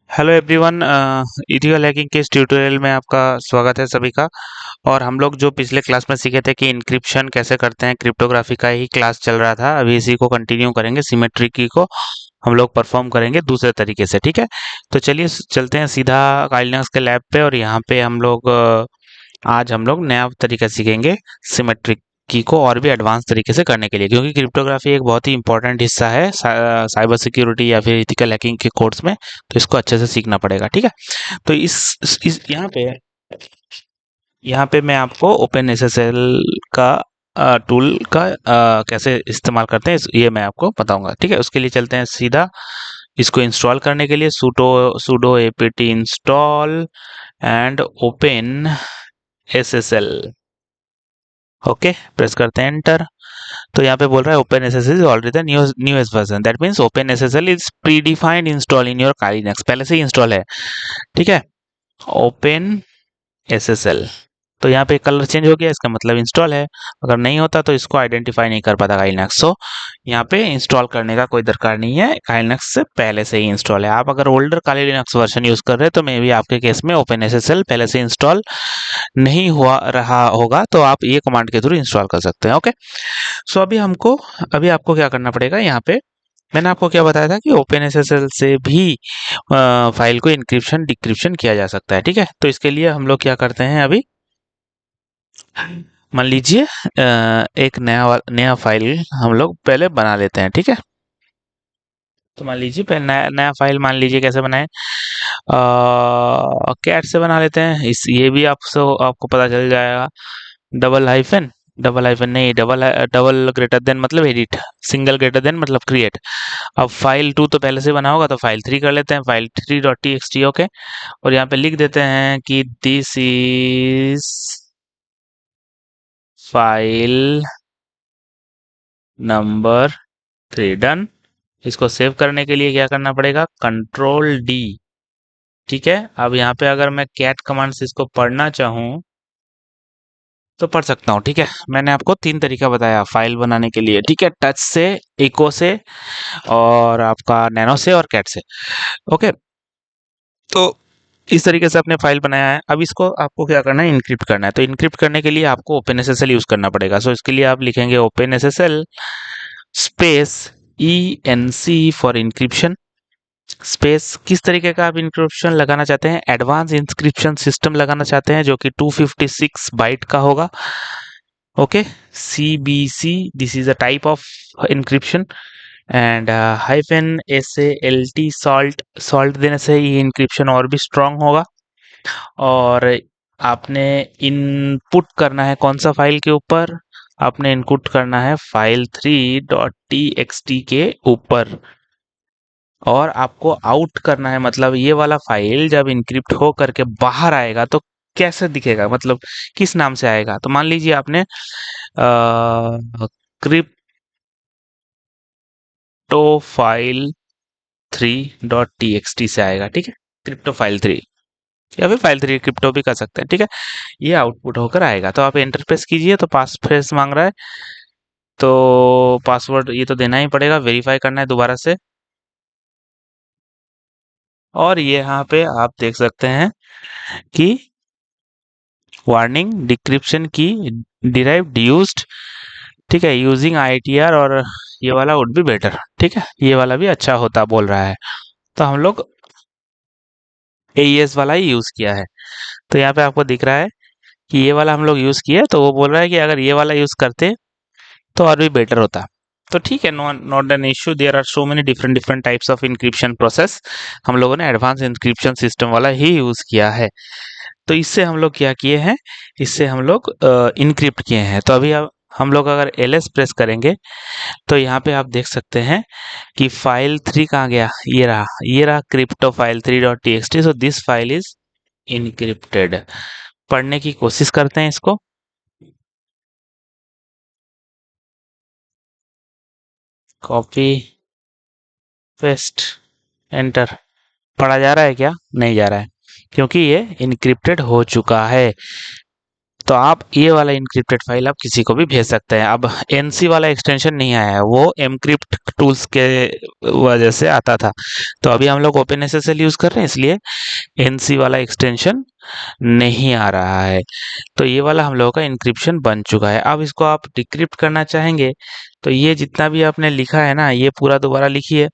Hello everyone, ethical hacking के इस tutorial में आपका स्वागत है सभी का। और हम लोग जो पिछले क्लास में सीखे थे कि इंक्रिप्शन कैसे करते हैं, क्रिप्टोग्राफी का ही क्लास चल रहा था। अभी इसी को कंटिन्यू करेंगे, सिमेट्री की को हम लोग परफॉर्म करेंगे दूसरे तरीके से। ठीक है, तो चलिए चलते हैं सीधा काइलिनक्स के लैब पे। और यहाँ पे हम लोग आज हम लोग नया तरीका सीखेंगे सिमेट्रिक की को और भी एडवांस तरीके से करने के लिए, क्योंकि क्रिप्टोग्राफी एक बहुत ही इंपॉर्टेंट हिस्सा है साइबर सिक्योरिटी या फिर इथिकल हैकिंग के कोर्स में। तो इसको अच्छे से सीखना पड़ेगा। ठीक है, तो इस यहाँ पे मैं आपको ओपन एसएसएल का टूल का कैसे इस्तेमाल करते हैं ये मैं आपको बताऊंगा। ठीक है, उसके लिए चलते हैं सीधा। इसको इंस्टॉल करने के लिए sudo sudo apt install and open SSL. Okay, press करते हैं एंटर। तो यहाँ पे बोल रहा है open SSL is already the newest version, that means open SSL is pre defined install in your Kali Linux, पहले से ही इंस्टॉल है। ठीक है, ओपन एसएसएल। तो यहाँ पे कलर चेंज हो गया, इसका मतलब इंस्टॉल है। अगर नहीं होता तो इसको आइडेंटिफाई नहीं कर पाता काइलिनक्स। सो यहाँ पे इंस्टॉल करने का कोई दरकार नहीं है, काइलिनक्स से पहले से ही इंस्टॉल है। आप अगर ओल्डर काली लिनक्स वर्जन यूज कर रहे हैं तो मे बी आपके केस में ओपन एसएसएल पहले से इंस्टॉल नहीं हुआ रहा होगा, तो आप ये कमांड के थ्रू इंस्टॉल कर सकते हैं। ओके, सो अभी आपको क्या करना पड़ेगा। यहाँ पे मैंने आपको क्या बताया था कि ओपन एसएसएल से भी फाइल को इंक्रिप्शन डिक्रिप्शन किया जा सकता है। ठीक है, तो इसके लिए हम लोग क्या करते हैं, अभी मान लीजिए एक नया फाइल हम लोग पहले बना लेते हैं। ठीक है, तो मान लीजिए पहले नया नया फाइल मान लीजिए कैसे बनाएं, कैट से बना लेते हैं। इस ये भी आपको पता चल जाएगा। डबल हाइफन, डबल हाइफन नहीं, डबल ग्रेटर देन मतलब एडिट, सिंगल ग्रेटर देन मतलब क्रिएट। अब फाइल 2 तो पहले से बना होगा, तो फाइल 3 कर लेते हैं, फाइल 3.txt। ओके, और यहाँ पे लिख देते हैं कि this is file number 3। Done. इसको सेव करने के लिए क्या करना पड़ेगा, कंट्रोल डी। ठीक है, अब यहाँ पे अगर मैं कैट कमांड से इसको पढ़ना चाहूँ तो पढ़ सकता हूँ। ठीक है, मैंने आपको 3 तरीका बताया फाइल बनाने के लिए। ठीक है, टच से, इको से और आपका नैनो से और कैट से। ओके, तो इस तरीके से आपने फाइल बनाया है। अब इसको आपको क्या करना है, इनक्रिप्ट करना है। तो इनक्रिप्ट करने के लिए आपको ओपन एसएसएल यूज करना पड़ेगा। सो इसके लिए आप लिखेंगे open SSL space ENC for encryption space. किस तरीके का आप इंक्रिप्शन लगाना चाहते हैं, एडवांस इंक्रिप्शन सिस्टम लगाना चाहते हैं जो कि 256 बाइट का होगा। Okay, CBC, this is a type of encryption. And hyphen SALT, salt, salt देने से ये इंक्रिप्शन और भी स्ट्रांग होगा। और आपने इनपुट करना है कौन सा फाइल के ऊपर, आपने इनपुट करना है फाइल 3.txt के ऊपर। और आपको आउट करना है, मतलब ये वाला फाइल जब इनक्रिप्ट हो करके बाहर आएगा तो कैसे दिखेगा, मतलब किस नाम से आएगा। तो मान लीजिए आपने क्रिप्टो फाइल 3.txt से आएगा। ठीक है, क्रिप्टो फाइल 3 या फिर फाइल 3 क्रिप्टो भी कर सकते हैं। ठीक है, ये आउटपुट होकर आएगा। तो आप एंटर प्रेस कीजिए, तो पास फ्रेस मांग रहा है, तो पासवर्ड ये तो देना ही पड़ेगा, वेरीफाई करना है दोबारा से। और ये यहाँ पे आप देख सकते हैं कि वार्निंग डिक्रिप्शन की डिराइव्ड यूज्ड। ठीक है, यूजिंग ITR, और ये वाला वुड बी बेटर। ठीक है, ये वाला भी अच्छा होता बोल रहा है। तो हम लोग AES वाला ही यूज किया है। तो यहाँ पे आपको दिख रहा है कि ये वाला हम लोग यूज किए, तो वो बोल रहा है कि अगर ये वाला यूज करते तो और भी बेटर होता। तो ठीक है, not an issue, there are so many different different types of encryption process. हम लोगों ने एडवांस इंक्रिप्शन सिस्टम वाला ही यूज किया है। तो इससे हम लोग क्या किए हैं, इससे हम लोग इनक्रिप्ट किए हैं। तो अभी अब हम लोग अगर LS प्रेस करेंगे तो यहाँ पे आप देख सकते हैं कि फाइल 3 कहाँ गया, ये रहा crypto file 3.txt। So this file is encrypted. पढ़ने की कोशिश करते हैं इसको। Copy, paste, enter. पढ़ा जा रहा है क्या, नहीं जा रहा है, क्योंकि ये इनक्रिप्टेड हो चुका है। तो आप ये वाला इनक्रिप्टेड फाइल आप किसी को भी भेज सकते हैं। अब एनसी वाला एक्सटेंशन नहीं आया है, वो एमक्रिप्ट टूल्स के वजह से आता था। तो अभी हम लोग ओपन एसएसएल यूज कर रहे हैं, इसलिए एनसी वाला एक्सटेंशन नहीं आ रहा है। तो ये वाला हम लोगों का इंक्रिप्शन बन चुका है। अब इसको आप डिक्रिप्ट करना चाहेंगे तो ये जितना भी आपने लिखा है ना, ये पूरा दोबारा लिखिए।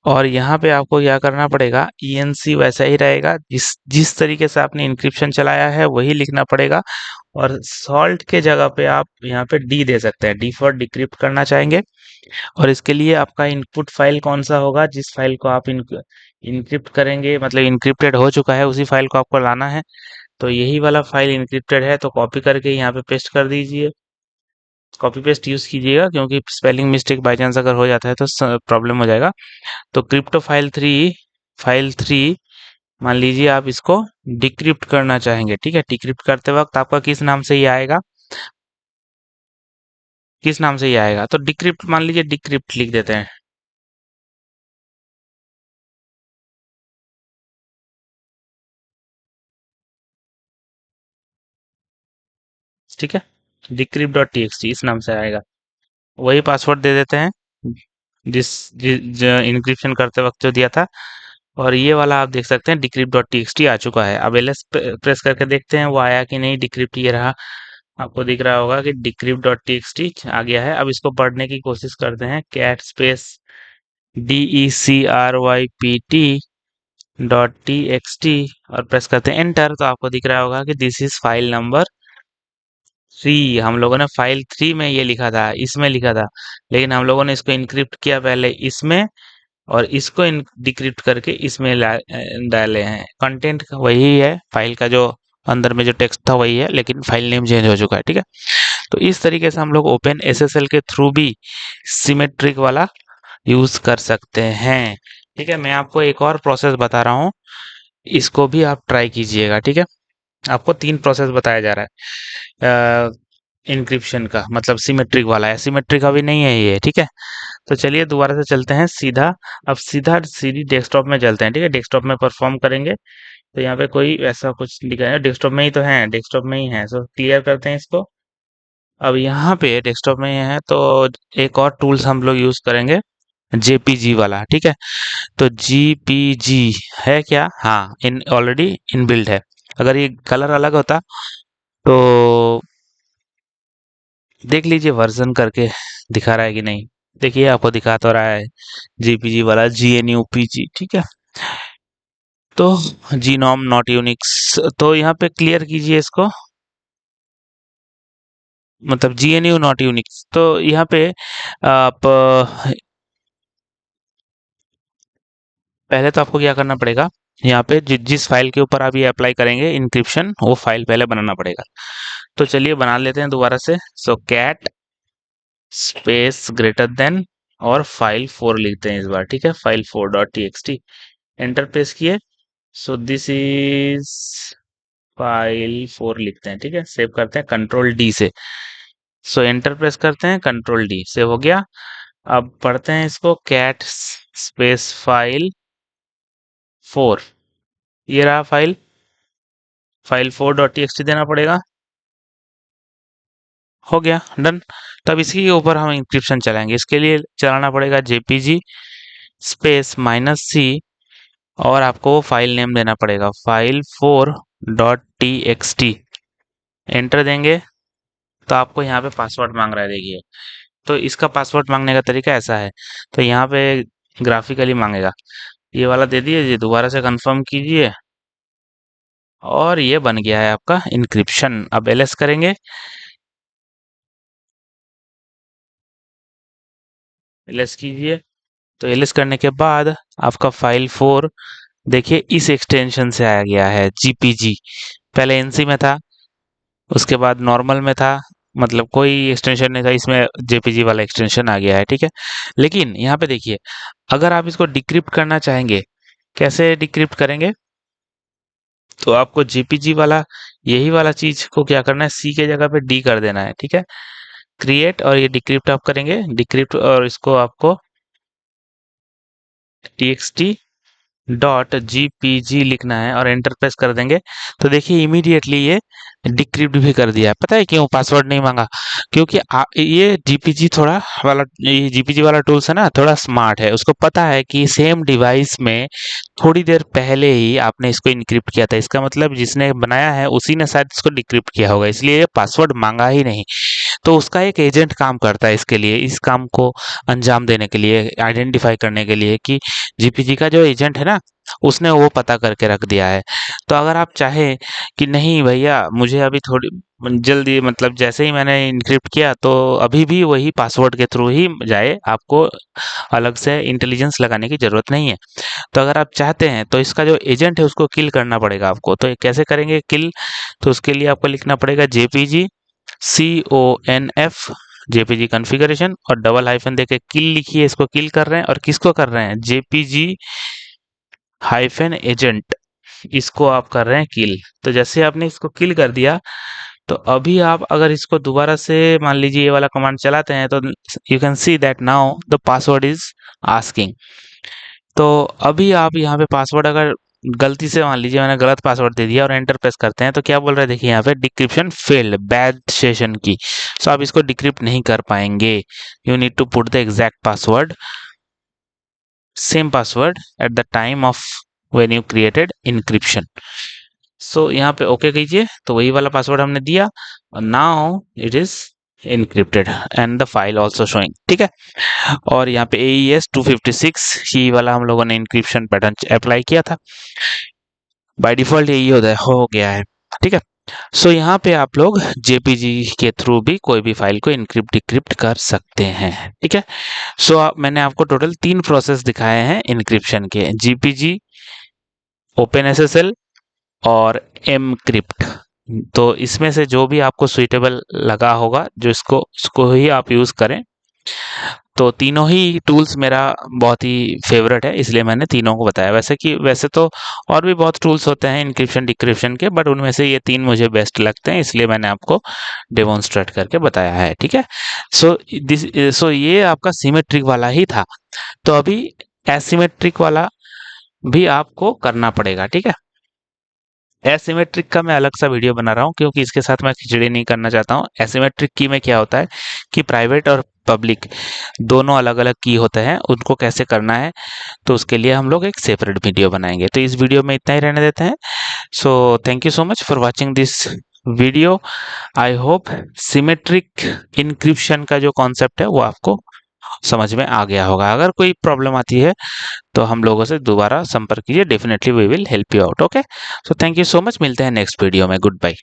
और यहाँ पे आपको क्या करना पड़ेगा, ईएनसी वैसा ही रहेगा, जिस जिस तरीके से आपने इंक्रिप्शन चलाया है वही लिखना पड़ेगा। और सॉल्ट के जगह पे आप यहाँ पे डी दे सकते हैं, डी फॉर डिक्रिप्ट करना चाहेंगे। और इसके लिए आपका इनपुट फाइल कौन सा होगा, जिस फाइल को आप इनक्रिप्ट करेंगे, मतलब इनक्रिप्टेड हो चुका है उसी फाइल को आपको लाना है। तो यही वाला फाइल इनक्रिप्टेड है, तो कॉपी करके यहाँ पे पेस्ट कर दीजिए। कॉपी पेस्ट यूज कीजिएगा, क्योंकि स्पेलिंग मिस्टेक बाई चांस अगर हो जाता है तो प्रॉब्लम हो जाएगा। तो क्रिप्टो फाइल 3 मान लीजिए आप इसको डिक्रिप्ट करना चाहेंगे, ठीक है। डिक्रिप्ट करते वक्त आपका किस नाम से ये आएगा, किस नाम से ये आएगा, तो डिक्रिप्ट मान लीजिए, डिक्रिप्ट लिख देते हैं। ठीक है, डिक्रिप्ट डॉट टीएक्सटी इस नाम से आएगा। वही पासवर्ड दे देते हैं जिस इनक्रिप्शन करते वक्त जो दिया था। और ये वाला आप देख सकते हैं डिक्रिप्ट डॉट टीएक्सटी आ चुका है। अब एलएस प्रेस करके देखते हैं वो आया कि नहीं। डिक्रिप्ट ये रहा, आपको दिख रहा होगा कि डिक्रिप्ट डॉट टीएक्सटी आ गया है। अब इसको पढ़ने की कोशिश करते हैं, cat space DECRYPT dot TXT और प्रेस करते हैं एंटर। तो आपको दिख रहा होगा कि दिस इज फाइल नंबर 3। हम लोगों ने फाइल 3 में ये लिखा था, इसमें लिखा था, लेकिन हम लोगों ने इसको इनक्रिप्ट किया पहले इसमें, और इसको डिक्रिप्ट करके इसमें डाले हैं। कंटेंट वही है, फाइल का जो अंदर में जो टेक्स्ट था वही है, लेकिन फाइल नेम चेंज हो चुका है, ठीक है। तो इस तरीके से हम लोग ओपन एसएसएल के थ्रू भी सिमेट्रिक वाला यूज कर सकते हैं, ठीक है। मैं आपको एक और प्रोसेस बता रहा हूँ, इसको भी आप ट्राई कीजिएगा, ठीक है। आपको 3 प्रोसेस बताया जा रहा है इंक्रिप्शन का, मतलब सिमेट्रिक वाला है, सिमेट्रिक अभी नहीं है ये, ठीक है। तो चलिए दोबारा से चलते हैं सीधा। अब सीधा सीधी डेस्कटॉप में चलते हैं, ठीक है। डेस्कटॉप में परफॉर्म करेंगे, तो यहाँ पे कोई ऐसा कुछ लिखा है, डेस्कटॉप में ही तो है, डेस्कटॉप में ही है। सो क्लियर करते हैं इसको। अब यहाँ पे डेस्कटॉप में ही है, तो एक और टूल्स हम लोग यूज करेंगे, जेपीजी वाला, ठीक है। तो जीपीजी है क्या, हाँ, इन ऑलरेडी इनबिल्ट है। अगर ये कलर अलग होता तो देख लीजिए वर्जन करके दिखा रहा है कि नहीं। देखिए आपको दिखा तो रहा है जीपीजी वाला, GNUPG, ठीक है। तो जीनोम नॉट यूनिक्स, तो यहाँ पे क्लियर कीजिए इसको, मतलब GNU नॉट यूनिक्स। तो यहाँ पे आप पहले तो आपको क्या करना पड़ेगा, यहाँ पे जिस फाइल के ऊपर आप ये अप्लाई करेंगे इंक्रिप्शन, वो फाइल पहले बनाना पड़ेगा। तो चलिए बना लेते हैं दोबारा से। सो कैट स्पेस ग्रेटर देन और फाइल 4 लिखते हैं इस बार, ठीक है। फाइल 4.txt एंटर प्रेस किए। सो दिस इज फाइल 4 लिखते हैं, ठीक है। सेव करते हैं कंट्रोल डी से। सो एंटर प्रेस करते हैं, कंट्रोल डी सेव हो गया। अब पढ़ते हैं इसको, कैट स्पेस फाइल 4, ये रहा फाइल 4.txt देना पड़ेगा। हो गया, डन। तब इसी के ऊपर हम इंक्रिप्शन चलाएंगे। इसके लिए चलाना पड़ेगा जेपीजी स्पेस -c, और आपको वो फाइल नेम देना पड़ेगा फाइल 4.txt। एंटर देंगे तो आपको यहाँ पे पासवर्ड मांग रहा है, देखिए। तो इसका पासवर्ड मांगने का तरीका ऐसा है, तो यहाँ पे ग्राफिकली मांगेगा, ये वाला दे दीजिए, दोबारा से कंफर्म कीजिए, और ये बन गया है आपका इंक्रिप्शन। अब एलएस करेंगे, एलएस कीजिए। तो एलएस करने के बाद आपका फाइल 4 देखिए इस एक्सटेंशन से आया गया है, जीपीजी। पहले एनसी में था, उसके बाद नॉर्मल में था, मतलब कोई एक्सटेंशन नहीं था, इसमें जेपीजी वाला एक्सटेंशन आ गया है, ठीक है। लेकिन यहाँ पे देखिए, अगर आप इसको डिक्रिप्ट करना चाहेंगे, कैसे डिक्रिप्ट करेंगे, तो आपको जेपीजी वाला यही वाला चीज को क्या करना है, सी के जगह पे डी कर देना है, ठीक है। क्रिएट, और ये डिक्रिप्ट आप करेंगे, डिक्रिप्ट, और इसको आपको टीएक्सटी .gpg लिखना है और एंटर प्रेस कर देंगे तो देखिए इमीडिएटली ये डिक्रिप्ट भी कर दिया है। पता है क्यों पासवर्ड नहीं मांगा? क्योंकि ये जीपीजी थोड़ा वाला ये जीपीजी वाला टूल्स है ना, थोड़ा स्मार्ट है। उसको पता है कि सेम डिवाइस में थोड़ी देर पहले ही आपने इसको इनक्रिप्ट किया था, इसका मतलब जिसने बनाया है उसी ने शायद इसको डिक्रिप्ट किया होगा, इसलिए ये पासवर्ड मांगा ही नहीं। तो उसका एक एजेंट काम करता है इसके लिए, इस काम को अंजाम देने के लिए, आइडेंटिफाई करने के लिए कि जीपीजी का जो एजेंट है ना, उसने वो पता करके रख दिया है। तो अगर आप चाहें कि नहीं भैया मुझे अभी थोड़ी जल्दी, मतलब जैसे ही मैंने इनक्रिप्ट किया तो अभी भी वही पासवर्ड के थ्रू ही जाए, आपको अलग से इंटेलिजेंस लगाने की जरूरत नहीं है। तो अगर आप चाहते हैं तो इसका जो एजेंट है उसको किल करना पड़ेगा आपको। तो ये कैसे करेंगे किल? तो उसके लिए आपको लिखना पड़ेगा जेपीजी CONF जेपीजी कॉन्फ़िगरेशन और डबल हाइफन देके किल लिखिए। इसको किल कर रहे हैं और किसको कर रहे हैं? जेपीजी हाइफन एजेंट, इसको आप कर रहे हैं किल। तो जैसे आपने इसको किल कर दिया तो अभी आप अगर इसको दोबारा से मान लीजिए ये वाला कमांड चलाते हैं तो you can see that now the password is asking. तो अभी आप यहाँ पे पासवर्ड अगर गलती से मान लीजिए मैंने गलत पासवर्ड दे दिया और एंटर प्रेस करते हैं तो क्या बोल रहा है? देखिए यहाँ पे डिक्रिप्शन फेल्ड, बैड सेशन की। सो आप इसको डिक्रिप्ट नहीं कर पाएंगे। You need to put the exact password, same password at the time of when you created encryption. So यहाँ पे ओके कीजिए। तो वही वाला पासवर्ड हमने दिया और now it is encrypted and the file also showing. ठीक है। और यहाँ पे AES 256 ही वाला हम लोगों ने इंक्रिप्शन पैटर्न अप्लाई किया था। बाय डिफॉल्ट यही होता है, हो गया है। ठीक है। सो यहाँ पे आप लोग जेपीजी के थ्रू भी कोई भी फाइल को इनक्रिप्ट डिक्रिप्ट कर सकते हैं। ठीक है। सो मैंने आपको टोटल 3 प्रोसेस दिखाए हैं इनक्रिप्शन के, जीपीजी, OpenSSL और एमक्रिप्ट। तो इसमें से जो भी आपको सुइटेबल लगा होगा जो इसको ही आप यूज करें। तो तीनों ही टूल्स मेरा बहुत ही फेवरेट है, इसलिए मैंने तीनों को बताया। वैसे तो और भी बहुत टूल्स होते हैं इनक्रिप्शन डिक्रिप्शन के, बट उनमें से ये 3 मुझे बेस्ट लगते हैं, इसलिए मैंने आपको डेमोन्स्ट्रेट करके बताया है। ठीक है। सो ये आपका सिमेट्रिक वाला ही था। तो अभी एसिमेट्रिक वाला भी आपको करना पड़ेगा। ठीक है। एसिमेट्रिक का मैं अलग सा वीडियो बना रहा हूँ क्योंकि इसके साथ मैं खिचड़ी नहीं करना चाहता हूँ। एसिमेट्रिक की में क्या होता है कि प्राइवेट और पब्लिक दोनों अलग अलग की होते हैं, उनको कैसे करना है तो उसके लिए हम लोग एक सेपरेट वीडियो बनाएंगे। तो इस वीडियो में इतना ही रहने देते हैं। सो thank you so much for watching this video. I hope symmetric encryption का जो कॉन्सेप्ट है वो आपको समझ में आ गया होगा। अगर कोई प्रॉब्लम आती है तो हम लोगों से दोबारा संपर्क कीजिए, definitely we will help you out. Okay. So thank you so much, मिलते हैं नेक्स्ट वीडियो में। Good bye.